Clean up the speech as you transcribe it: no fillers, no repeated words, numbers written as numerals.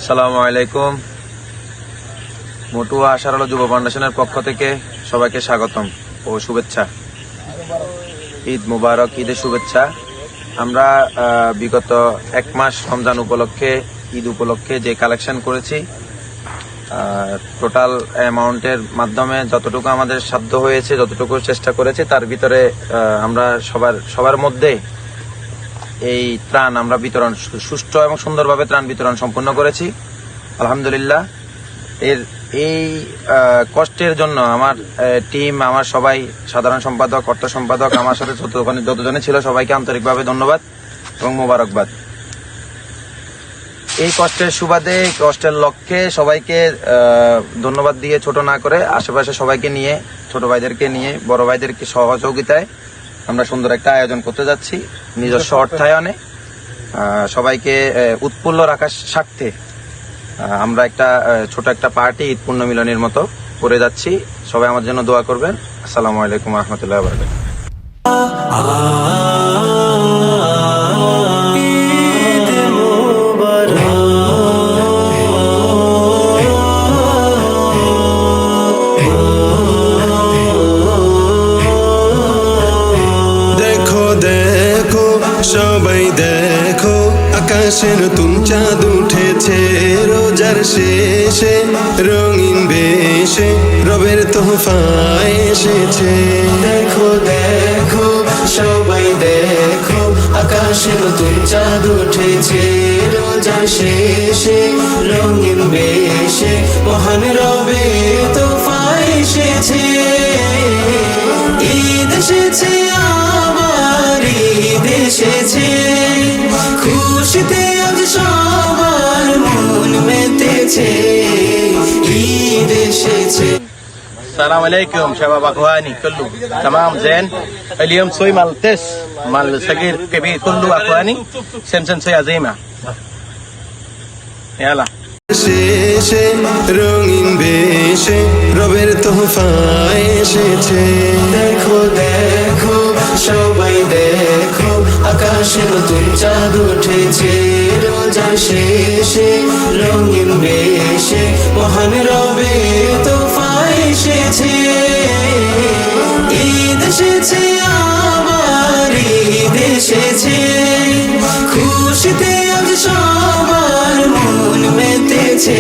আসসালামু আলাইকুম। মটুয়া আশার আলো যুব ফাউন্ডেশনের পক্ষ থেকে সবাইকে স্বাগতম ও শুভেচ্ছা। ঈদ মুবারক, ঈদের শুভেচ্ছা। আমরা বিগত এক মাস রমজান উপলক্ষে, ঈদ উপলক্ষে যে কালেকশন করেছি, টোটাল অ্যামাউন্টের মাধ্যমে যতটুকু আমাদের সাধ্য হয়েছে, যতটুকু চেষ্টা করেছি, তার ভিতরে আমরা সবার মধ্যে এই ত্রাণ আমরা বিতরণ সুষ্ঠু এবং সুন্দরভাবে ত্রাণ বিতরণ সম্পন্ন করেছি আলহামদুলিল্লাহ। এই কষ্টের জন্য আমার টিম, আমার সবাই, সাধারণ সম্পাদক, অর্থ সম্পাদক, আমার সাথে যতজনে ছিল সবাইকে আন্তরিকভাবে ধন্যবাদ এবং মোবারকবাদ। এই কষ্টের সুবাদে, কষ্টের লক্ষ্যে সবাইকে ধন্যবাদ দিয়ে ছোট না করে আশেপাশে সবাইকে নিয়ে, ছোট ভাইদেরকে নিয়ে, বড় ভাইদেরকে সহযোগিতায় আমরা সুন্দর একটা আয়োজন করতে যাচ্ছি নিজস্ব অর্থায়নে। সবাইকে উৎফুল্ল রাখার স্বার্থে আমরা ছোট একটা পার্টি, ঈদ পূর্ণ মিলনের মতো করে যাচ্ছি। সবাই আমার জন্য দোয়া করবেন। আসসালামু আলাইকুম ওয়া রাহমাতুল্লাহি ওয়া বারাকাতুহু। সবাই দেখো, আকাশে নতুন চাঁদ উঠেছে, রোজার শেষে রঙিন বেশে রবের তোহফা এসেছে। দেখো দেখো সবাই দেখো, আকাশে নতুন চাঁদ উঠেছে, রোজার শেষে রঙিন বেশে মহান রবের তোহফা এসেছে। ঈদ এসেছে, আবার ঈদ এসেছে, খুশিতে আজ সবার মন মেতেছে, ঈদ এসেছে। السلام عليكم شباب اخواني كله تمام زين. اليوم سوي مال تس مال صغير كبير كله اخواني سمسم سوي عزيمه يلا শেষে রঙিন বেশে রবের তোহফা এসেছে। দেখো দেখো সবাই দেখো, আকাশে নতুন চাঁদ উঠেছে, রোজা শেষে রঙিন বেশে মহান রবের তোহফা এসেছে। ঈদ এসেছে, আবার ঈদ এসেছে, খুশিতে আজ সবার মন মেতেছে।